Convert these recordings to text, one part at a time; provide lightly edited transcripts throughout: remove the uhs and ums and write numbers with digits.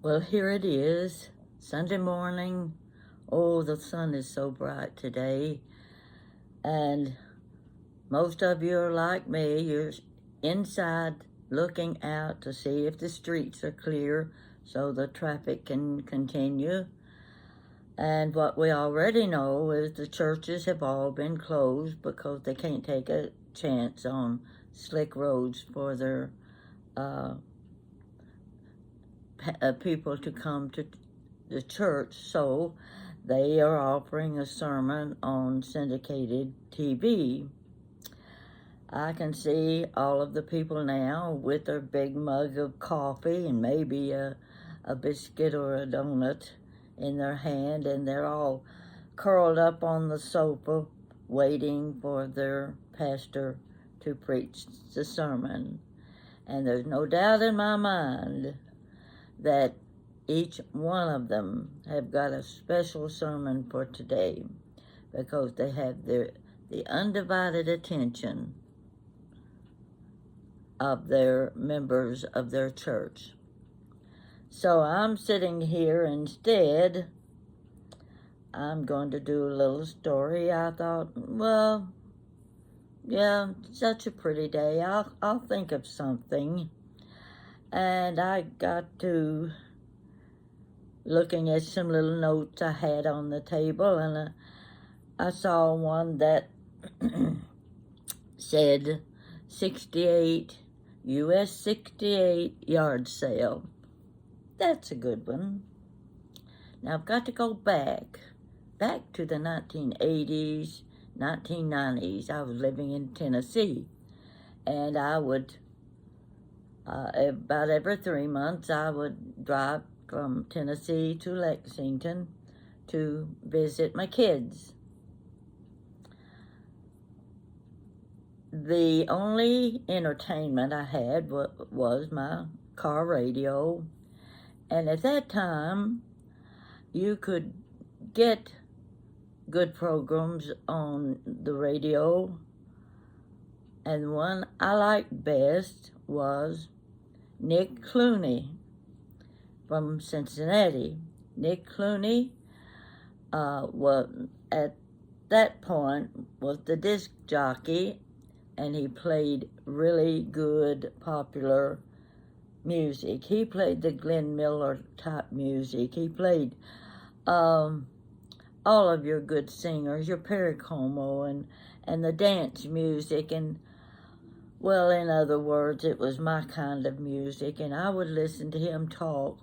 Well, here it is, Sunday morning. Oh, the sun is so bright today. And most of you are like me. You're inside looking out to see if the streets are clear so the traffic can continue. And what we already know is the churches have all been closed because they can't take a chance on slick roads for their people to come to the church, so they are offering a sermon on syndicated TV. I can see all of the people now with their big mug of coffee and maybe a biscuit or a donut in their hand, and they're all curled up on the sofa waiting for their pastor to preach the sermon. And there's no doubt in my mind that each one of them have got a special sermon for today because they have the undivided attention of their members of their church. So I'm sitting here instead. I'm going to do a little story. I thought, well, yeah, such a pretty day. I'll think of something. And I got to looking at some little notes I had on the table, and I saw one that said 68 US 68 yard sale. That's a good one. Now I've got to go back to the 1980s, 1990s. I was living in Tennessee, and I would about every 3 months I would drive from Tennessee to Lexington to visit my kids. The only entertainment I had was my car radio, and at that time you could get good programs on the radio, and the one I liked best was Nick Clooney from Cincinnati. Nick Clooney was at that point was the disc jockey, and he played really good popular music. He played the Glenn Miller type music. He played all of your good singers, your Perry Como and the dance music, and well, in other words, it was my kind of music, and I would listen to him talk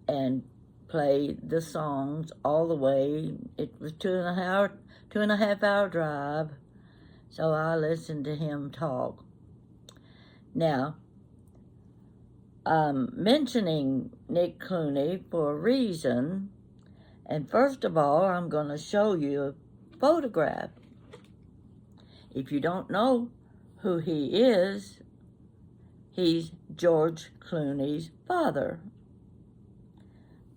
and play the songs all the way. It was 2.5 hour drive, so I listened to him talk. Now, I'm mentioning Nick Clooney for a reason, and first of all, I'm going to show you a photograph. If you don't know who he is, he's George Clooney's father.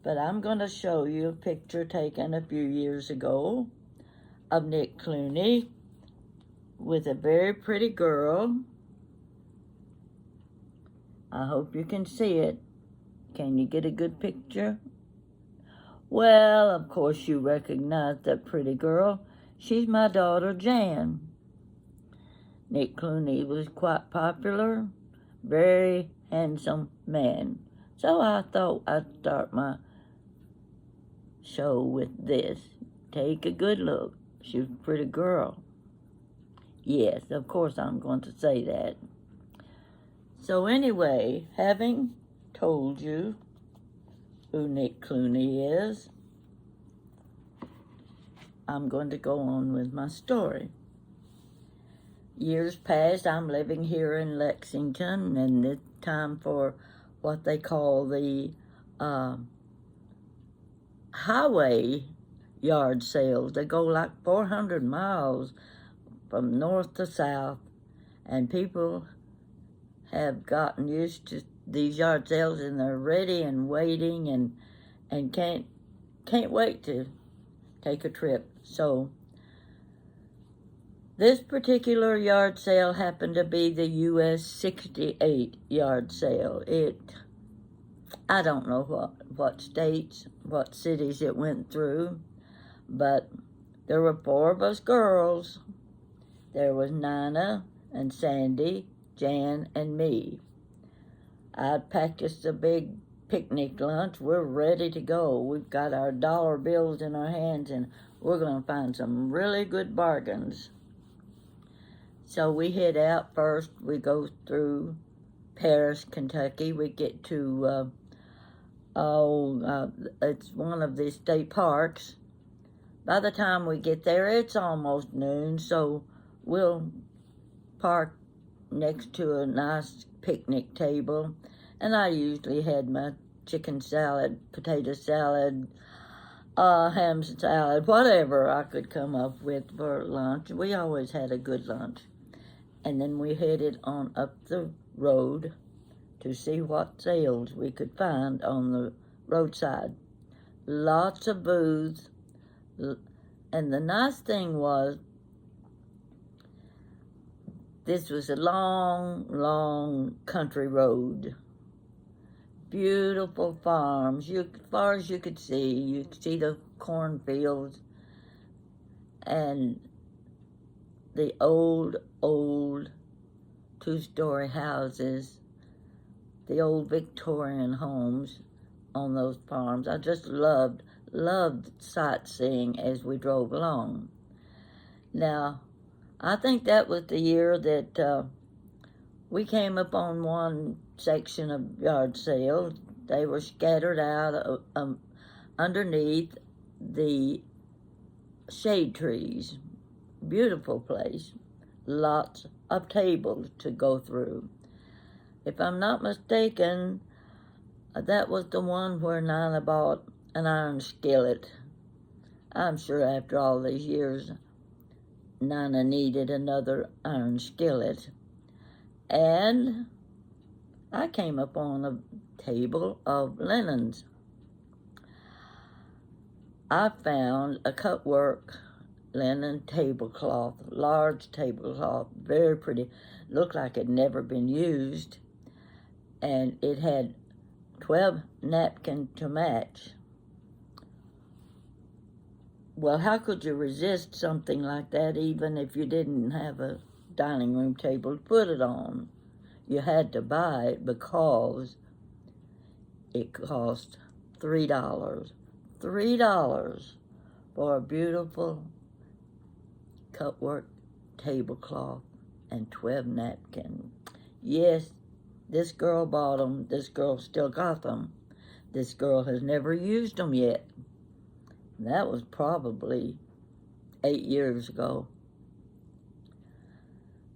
But I'm going to show you a picture taken a few years ago of Nick Clooney with a very pretty girl. I hope you can see it. Can you get a good picture? Well, of course you recognize that pretty girl. She's my daughter, Jan. Nick Clooney was quite popular, very handsome man. So I thought I'd start my show with this. Take a good look. She's a pretty girl. Yes, of course I'm going to say that. So anyway, having told you who Nick Clooney is, I'm going to go on with my story. Years past, I'm living here in Lexington, and it's time for what they call the highway yard sales. They go like 400 miles from north to south, and people have gotten used to these yard sales, and they're ready and waiting and can't wait to take a trip. So this particular yard sale happened to be the US 68 yard sale. I don't know what states, what cities it went through, but there were 4 of us girls. There was Nina and Sandy, Jan, and me. I'd packed us a big picnic lunch. We're ready to go. We've got our dollar bills in our hands, and we're going to find some really good bargains. So we head out first. We go through Paris, Kentucky. We get to, it's one of the state parks. By the time we get there, it's almost noon, so we'll park next to a nice picnic table. And I usually had my chicken salad, potato salad, ham salad, whatever I could come up with for lunch. We always had a good lunch. And then we headed on up the road to see what sales we could find on the roadside. Lots of booths. And the nice thing was, this was a long, long country road. Beautiful farms. As far as you could see the cornfields and the old 2-story houses, the old Victorian homes on those farms. I just loved sightseeing as we drove along. Now, I think that was the year that we came upon one section of yard sales. They were scattered out underneath the shade trees. Beautiful place. Lots of tables to go through. If I'm not mistaken, that was the one where Nina bought an iron skillet. I'm sure after all these years, Nina needed another iron skillet. And I came upon a table of linens. I found a cutwork linen tablecloth, large tablecloth, very pretty. Looked like it had never been used. And it had 12 napkins to match. Well, how could you resist something like that even if you didn't have a dining room table to put it on? You had to buy it because it cost $3. $3 for a beautiful cutwork tablecloth and 12 napkins. Yes, this girl bought them. This girl still got them. This girl has never used them yet. That was probably 8 years ago.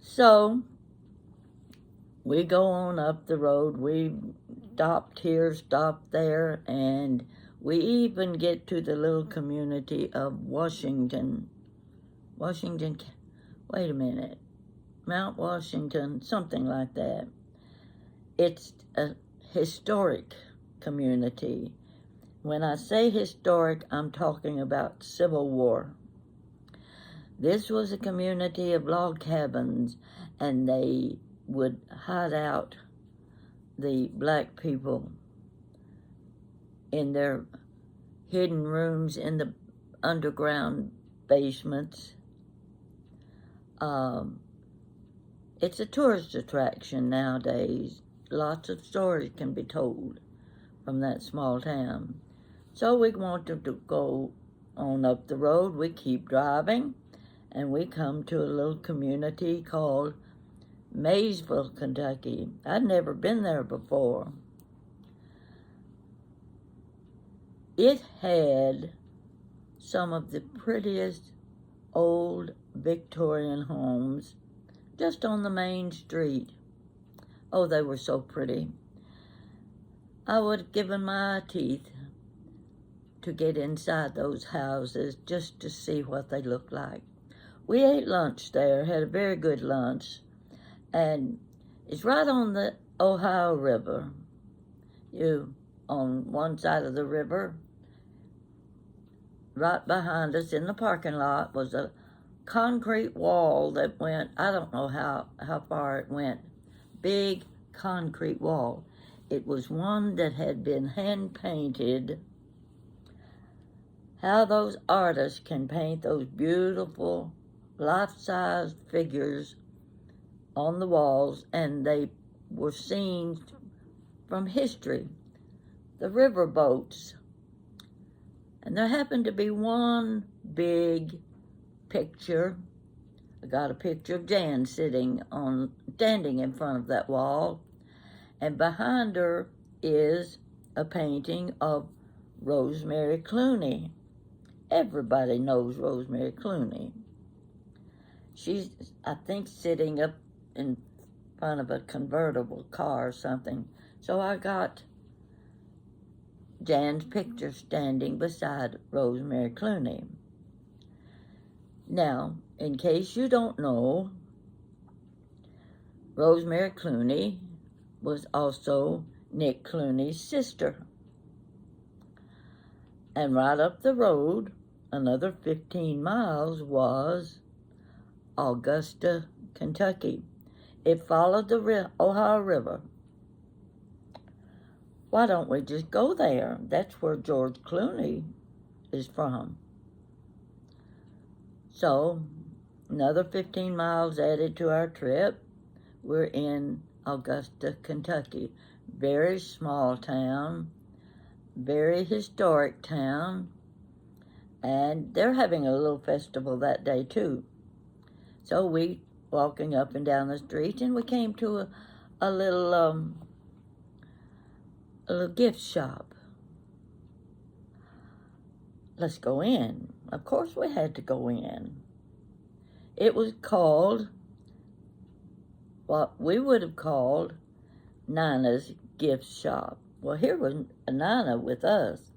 So we go on up the road. We stopped here, stopped there, and we even get to the little community of Washington, wait a minute, Mount Washington, something like that. It's a historic community. When I say historic, I'm talking about Civil War. This was a community of log cabins, and they would hide out the black people in their hidden rooms in the underground basements. It's a tourist attraction nowadays. Lots of stories can be told from that small town. So we wanted to go on up the road. We keep driving, and we come to a little community called Maysville, Kentucky. I'd never been there before. It had some of the prettiest old Victorian homes just on the main street. Oh, they were so pretty. I would have given my teeth to get inside those houses just to see what they looked like. We ate lunch there, had a very good lunch, and it's right on the Ohio River. On one side of the river, right behind us in the parking lot was a concrete wall that went, I don't know how far it went, big concrete wall. it was one that had been hand-painted. How those artists can paint those beautiful life-size figures on the walls, and they were scenes from history, the river boats. And there happened to be one big picture. I got a picture of Jan standing in front of that wall, and behind her is a painting of Rosemary Clooney. Everybody knows Rosemary Clooney. She's, I think, sitting up in front of a convertible car or something. So I got Jan's picture standing beside Rosemary Clooney. Now, in case you don't know, Rosemary Clooney was also Nick Clooney's sister. And right up the road, another 15 miles, was Augusta, Kentucky. It followed the Ohio River. Why don't we just go there? That's where George Clooney is from. So, another 15 miles added to our trip. We're in Augusta, Kentucky. Very small town, very historic town, and they're having a little festival that day too. So we walking up and down the street, and we came to a little gift shop. Let's go in. Of course we had to go in. It was called what we would have called Nana's gift shop. Well, here was Nana with us.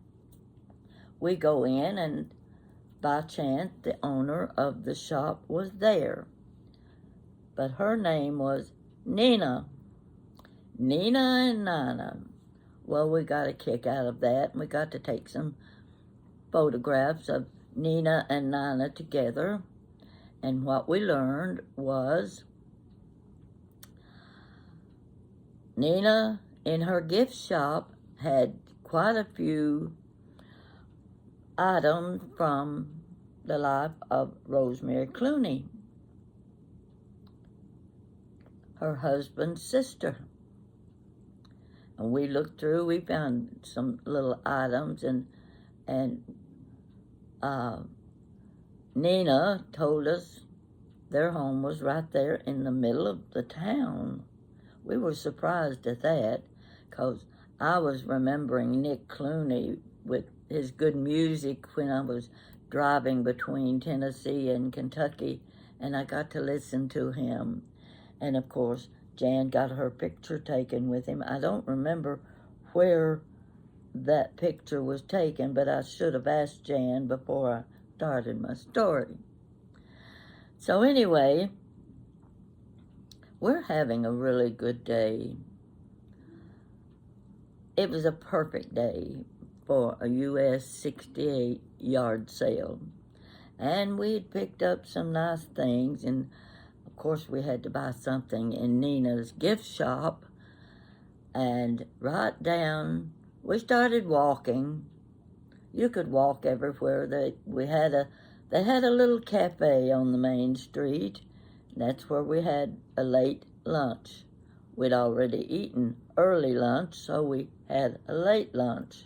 We go in, and by chance the owner of the shop was there. But her name was Nina. Nina and Nana. Well, we got a kick out of that, and we got to take some photographs of Nina and Nana together. And what we learned was Nina, in her gift shop, had quite a few items from the life of Rosemary Clooney, her husband's sister. And we looked through, we found some little items, and Nina told us their home was right there in the middle of the town. We were surprised at that, because I was remembering Nick Clooney with his good music when I was driving between Tennessee and Kentucky, and I got to listen to him. And of course, Jan got her picture taken with him. I don't remember where that picture was taken, but I should have asked Jan before I started my story. So anyway, we're having a really good day. It was a perfect day for a US 68 yard sale. And we had picked up some nice things, and of course we had to buy something in Nina's gift shop. And right down, we started walking. You could walk everywhere. They had a little cafe on the main street. That's where we had a late lunch. We'd already eaten early lunch, so we had a late lunch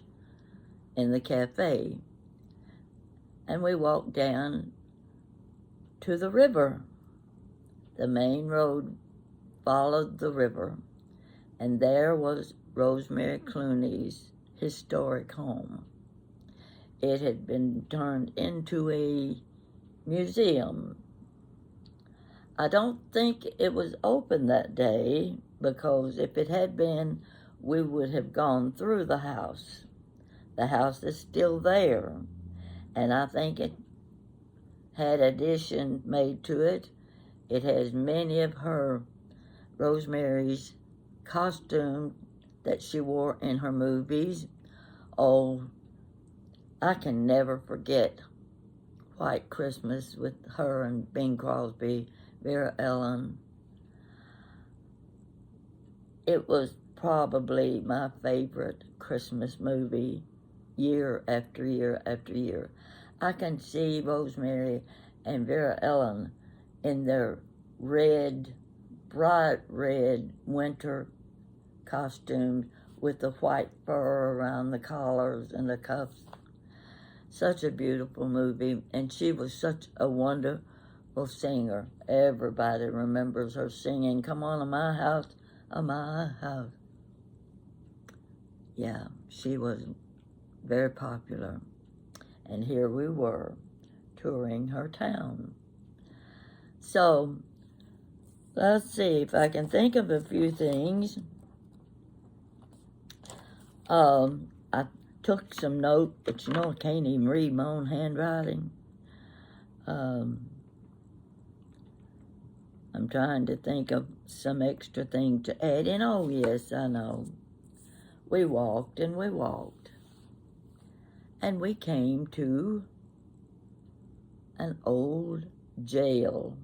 in the cafe. And we walked down to the river. The main road followed the river, and there was Rosemary Clooney's historic home. It had been turned into a museum. I don't think it was open that day, because if it had been, we would have gone through the house. The house is still there, and I think it had addition made to it. It has many of Rosemary's costumes that she wore in her movies. Oh, I can never forget White Christmas with her and Bing Crosby, Vera Ellen. It was probably my favorite Christmas movie year after year after year. I can see Rosemary and Vera Ellen in their red, bright red winter costumes with the white fur around the collars and the cuffs. Such a beautiful movie, and she was such a wonderful singer. Everybody remembers her singing, "Come on to my house, my house." Yeah, she was very popular. And here we were, touring her town. So, let's see if I can think of a few things. I took some notes, but I can't even read my own handwriting. I'm trying to think of some extra thing to add in. Oh, yes, I know. We walked and we walked. And we came to an old jail.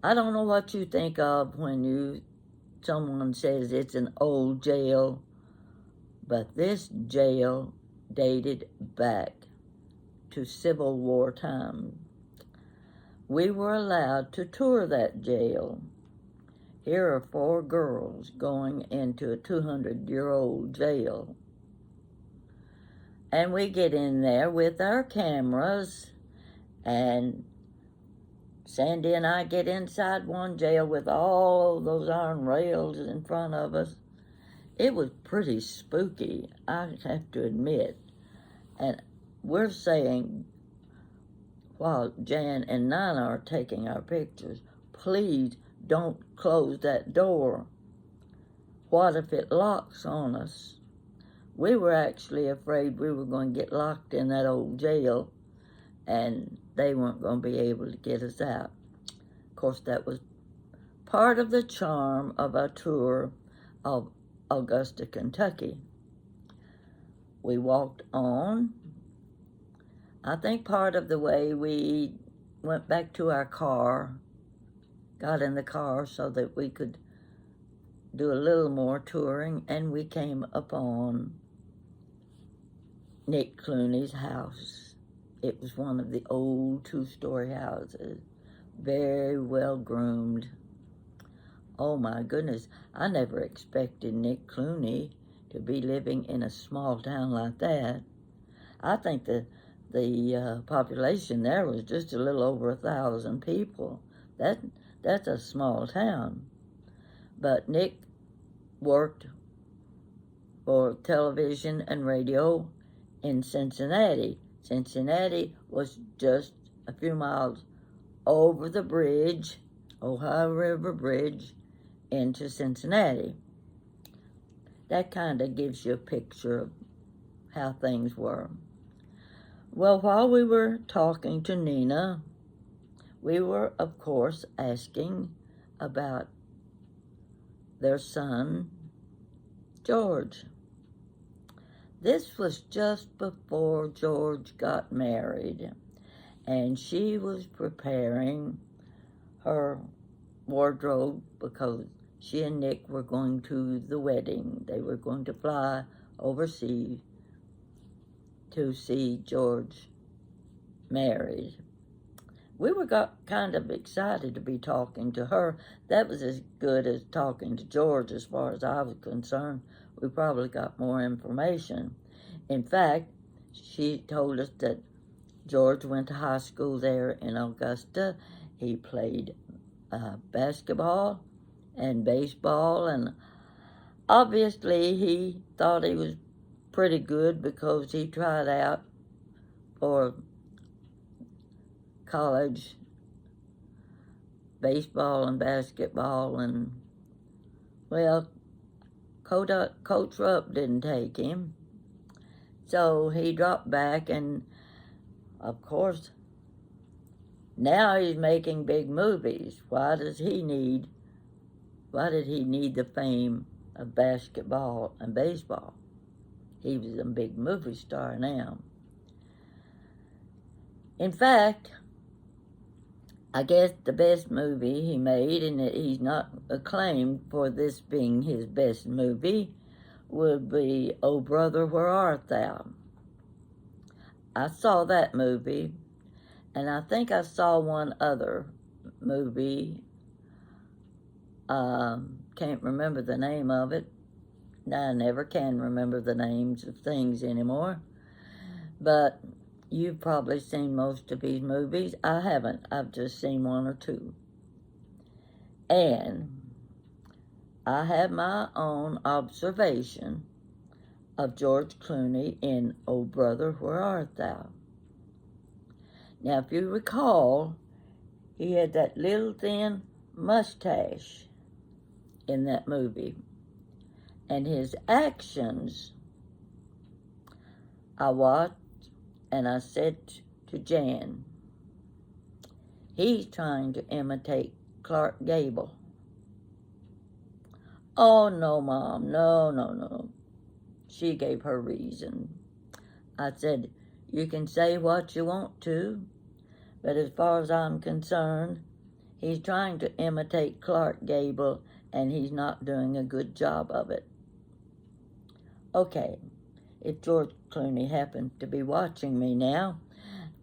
I don't know what you think of when someone says it's an old jail, but this jail dated back to Civil War time. We were allowed to tour that jail. Here are 4 girls going into a 200-year-old jail. And we get in there with our cameras, and Sandy and I get inside one jail with all those iron rails in front of us. It was pretty spooky, I have to admit. And we're saying, while Jan and Nana are taking our pictures, please don't close that door. What if it locks on us? We were actually afraid we were going to get locked in that old jail and they weren't going to be able to get us out. Of course, that was part of the charm of our tour of Augusta, Kentucky. We walked on. I think part of the way we went back to our car, got in the car so that we could do a little more touring, and we came upon Nick Clooney's house. It was one of the old 2-story houses, very well groomed. Oh my goodness, I never expected Nick Clooney to be living in a small town like that. I think the population there was just a little over 1,000 people. That's a small town. But Nick worked for television and radio in Cincinnati. Cincinnati was just a few miles over the bridge, Ohio River Bridge, into Cincinnati. That kind of gives you a picture of how things were. Well, while we were talking to Nina, we were, of course, asking about their son, George. This was just before George got married, and she was preparing her wardrobe because she and Nick were going to the wedding. They were going to fly overseas to see George married. We were kind of excited to be talking to her. That was as good as talking to George as far as I was concerned. We probably got more information. In fact, she told us that George went to high school there in Augusta. He played basketball and baseball, and obviously he thought he was pretty good because he tried out for college baseball and basketball, and well, Coach Rupp didn't take him, so he dropped back, and of course now he's making big movies. Why did he need the fame of basketball and baseball? He was a big movie star now. In fact, I guess the best movie he made, and he's not acclaimed for this being his best movie, would be Oh Brother, Where Art Thou? I saw that movie, and I think I saw one other movie. Can't remember the name of it. I never can remember the names of things anymore. But you've probably seen most of these movies. I haven't. I've just seen one or two. And I have my own observation of George Clooney in Oh Brother, Where Art Thou? Now, if you recall, he had that little thin mustache in that movie. And his actions, I watched and I said to Jan, he's trying to imitate Clark Gable. Oh, no, Mom, no. She gave her reason. I said, you can say what you want to, but as far as I'm concerned, he's trying to imitate Clark Gable, and he's not doing a good job of it. Okay, if George Clooney happens to be watching me now,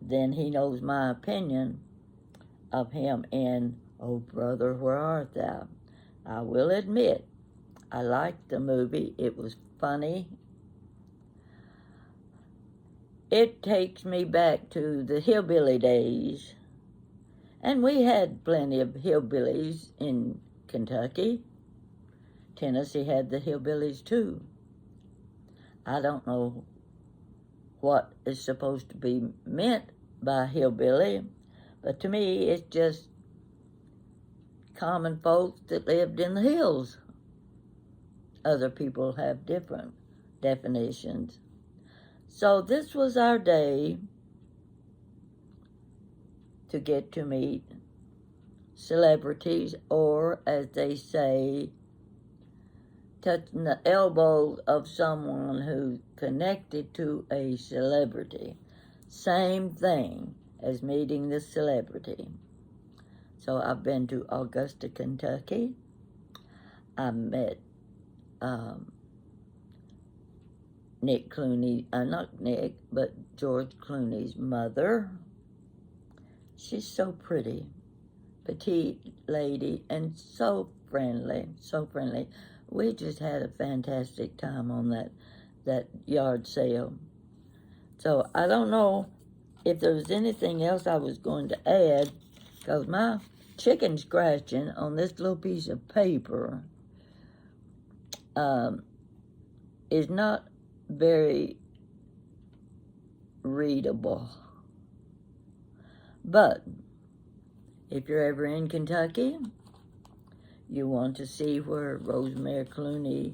then he knows my opinion of him in Oh Brother, Where Art Thou? I will admit, I liked the movie. It was funny. It takes me back to the hillbilly days. And we had plenty of hillbillies in Kentucky. Tennessee had the hillbillies too. I don't know what is supposed to be meant by hillbilly, but to me it's just common folks that lived in the hills. Other people have different definitions. So this was our day to get to meet celebrities, or as they say, touching the elbow of someone who's connected to a celebrity. Same thing as meeting the celebrity. So I've been to Augusta, Kentucky. I met Nick Clooney, not Nick, but George Clooney's mother. She's so pretty, petite lady, and so friendly, so friendly. We just had a fantastic time on that yard sale. So I don't know if there was anything else I was going to add, because my chicken scratching on this little piece of paper is not very readable. But if you're ever in Kentucky, you want to see where Rosemary Clooney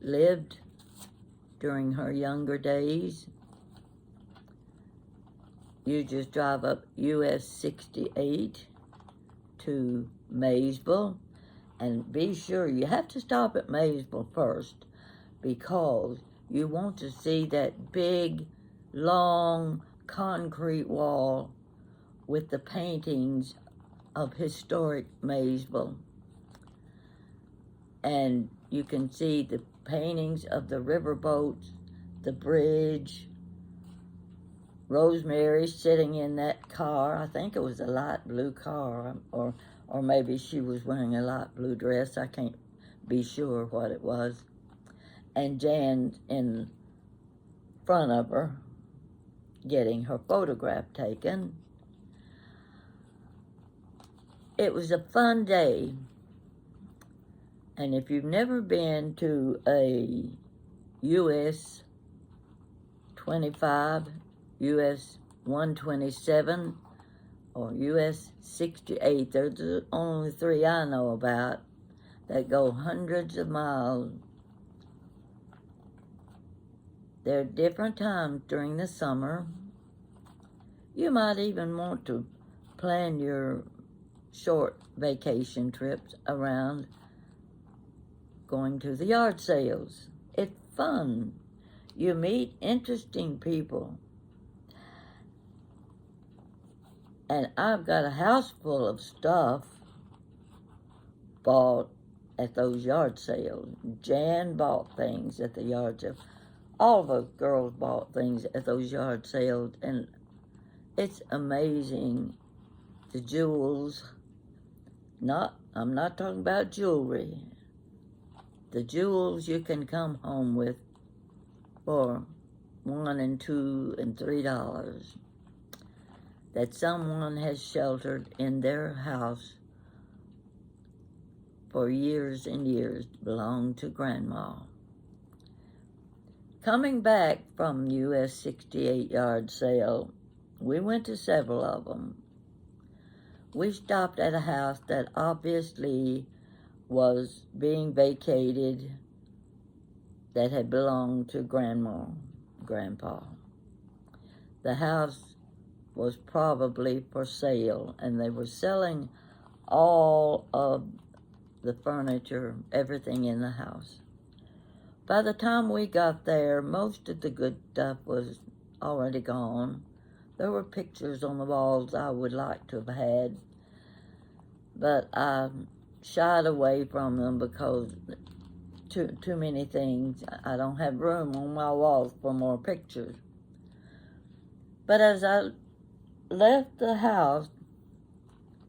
lived during her younger days, you just drive up US 68 to Maysville, and be sure you have to stop at Maysville first, because you want to see that big, long concrete wall with the paintings of historic Maysville. And you can see the paintings of the riverboats, the bridge, Rosemary sitting in that car. I think it was a light blue car, or maybe she was wearing a light blue dress. I can't be sure what it was. And Jan in front of her getting her photograph taken. It was a fun day. And if you've never been to a US 25, US 127, or US 68, they're the only three I know about that go hundreds of miles. There are different times during the summer. You might even want to plan your short vacation trips around going to the yard sales. It's fun. You meet interesting people. And I've got a house full of stuff bought at those yard sales. Jan bought things at the yard sale. All of us girls bought things at those yard sales, and it's amazing. The jewels, I'm not talking about jewelry. The jewels you can come home with for $1 and $2 and $3 that someone has sheltered in their house for years and years belong to Grandma. Coming back from US 68 yard sale, we went to several of them. We stopped at a house that obviously was being vacated that had belonged to Grandpa. The house was probably for sale, and they were selling all of the furniture, everything in the house. By the time we got there, most of the good stuff was already gone. There were pictures on the walls I would like to have had, but I shied away from them because too many things. I don't have room on my walls for more pictures. But as I left the house,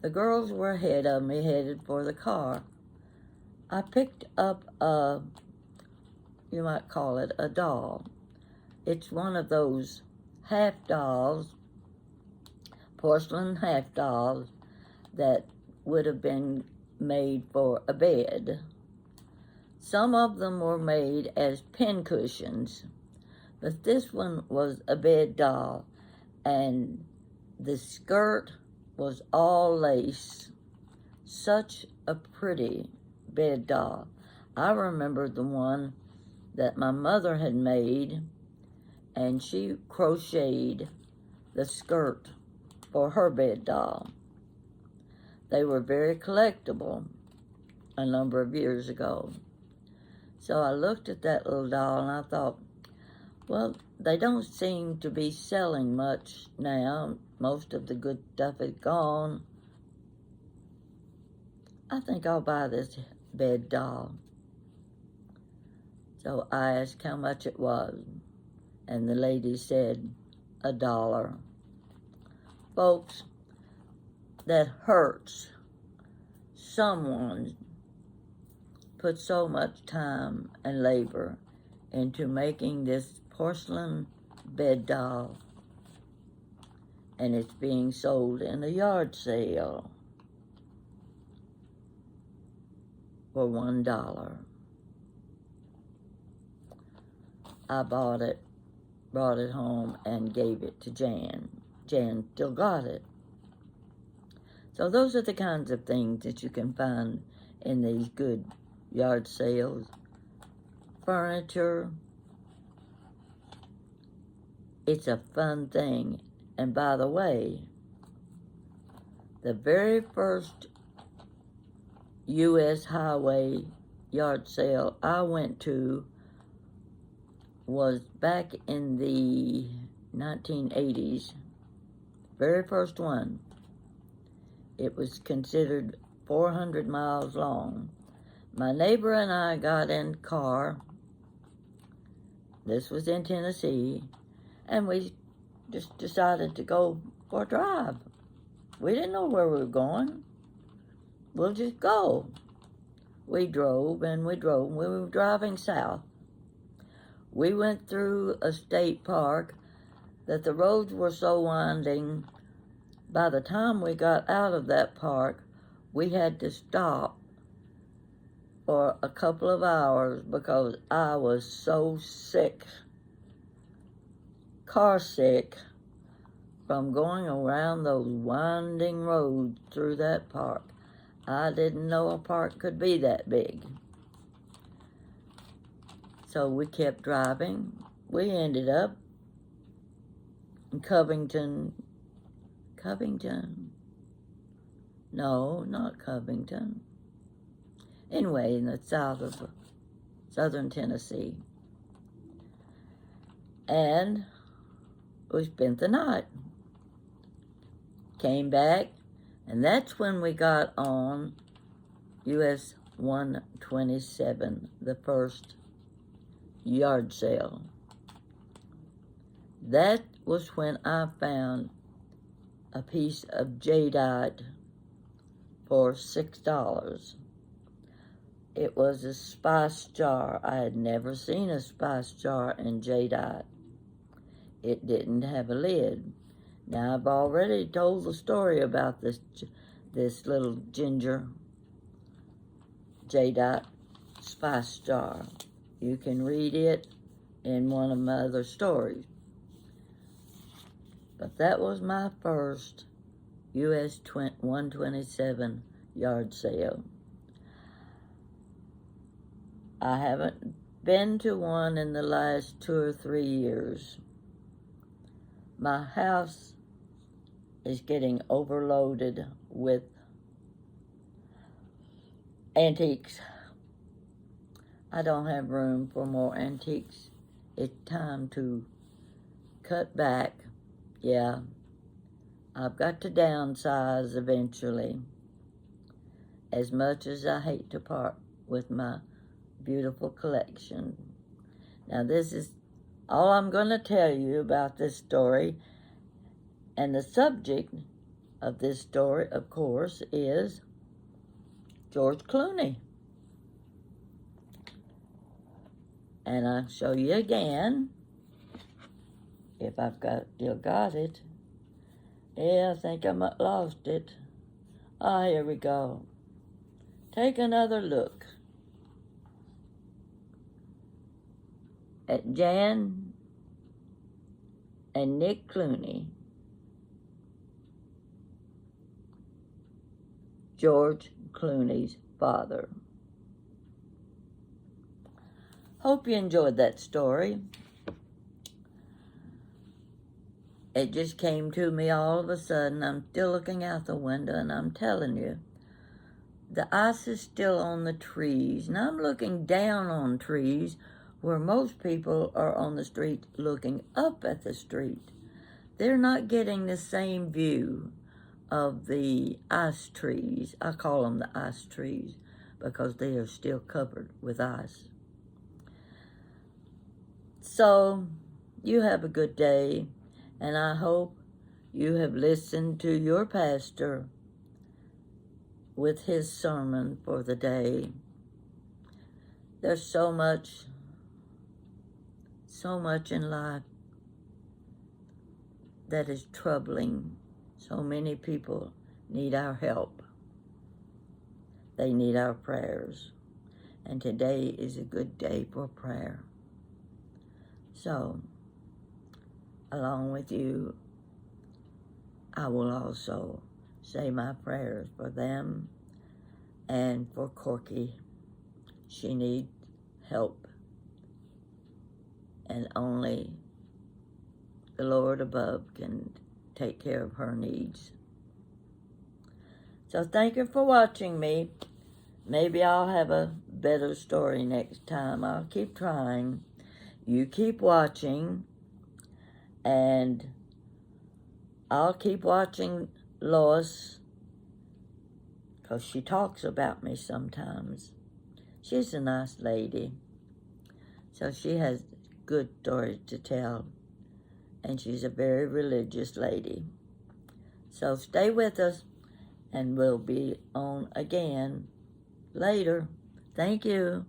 the girls were ahead of me, headed for the car. I picked up you might call it a doll. It's one of those half dolls, porcelain half dolls, that would have been made for a bed. Some of them were made as pincushions, but this one was a bed doll, and the skirt was all lace. Such a pretty bed doll. I remember the one that my mother had made, and she crocheted the skirt for her bed doll. They were very collectible a number of years ago. So I looked at that little doll and I thought, well, they don't seem to be selling much now. Most of the good stuff is gone. I think I'll buy this bed doll. So I asked how much it was, and the lady said $1. Folks, that hurts. Someone put so much time and labor into making this porcelain bed doll, and it's being sold in a yard sale for $1. I bought it, brought it home, and gave it to Jan. Jan still got it. So those are the kinds of things that you can find in these good yard sales. Furniture. It's a fun thing. And by the way, the very first U.S. highway yard sale I went to was back in the 1980s. Very first one. It was considered 400 miles long. My neighbor and I got in a car. This was in Tennessee. And we just decided to go for a drive. We didn't know where we were going. We'll just go. We drove and we drove. We were driving south. We went through a state park that the roads were so winding. By the time we got out of that park, we had to stop for a couple of hours because I was so sick, car sick, from going around those winding roads through that park. I didn't know a park could be that big. So we kept driving. We ended up in Covington. No, not Covington. Anyway, in the south of southern Tennessee. And we spent the night. came back, and that's when we got on US 127, the first yard sale. That was when I found a piece of jadeite for $6. It was a spice jar. I had never seen a spice jar in jadeite. It didn't have a lid. Now, I've already told the story about this little ginger jadeite spice jar. You can read it in one of my other stories. But that was my first US 127 yard sale. I haven't been to one in the last 2 or 3 years. My house is getting overloaded with antiques. I don't have room for more antiques. It's time to cut back. Yeah, I've got to downsize eventually. As much as I hate to part with my beautiful collection. Now, this is all I'm going to tell you about this story. And the subject of this story, of course, is George Clooney. And I'll show you again, if I've still got it. Yeah, I think I lost it. Ah, here we go. Take another look at Jan and Nick Clooney, George Clooney's father. Hope you enjoyed that story. It just came to me all of a sudden. I'm still looking out the window, and I'm telling you, the ice is still on the trees, and I'm looking down on trees where most people are on the street looking up at the street. They're not getting the same view of the ice trees. I call them the ice trees because they are still covered with ice. So, you have a good day, and I hope you have listened to your pastor with his sermon for the day. There's so much in life that is troubling. So many people need our help. They need our prayers. And today is a good day for prayer. So, along with you, I will also say my prayers for them and for Corky. She needs help, and only the Lord above can take care of her needs. So thank you for watching me. Maybe I'll have a better story next time. I'll keep trying. You keep watching, and I'll keep watching Lois, because she talks about me sometimes. She's a nice lady, so she has good stories to tell, and she's a very religious lady. So stay with us, and we'll be on again later. Thank you.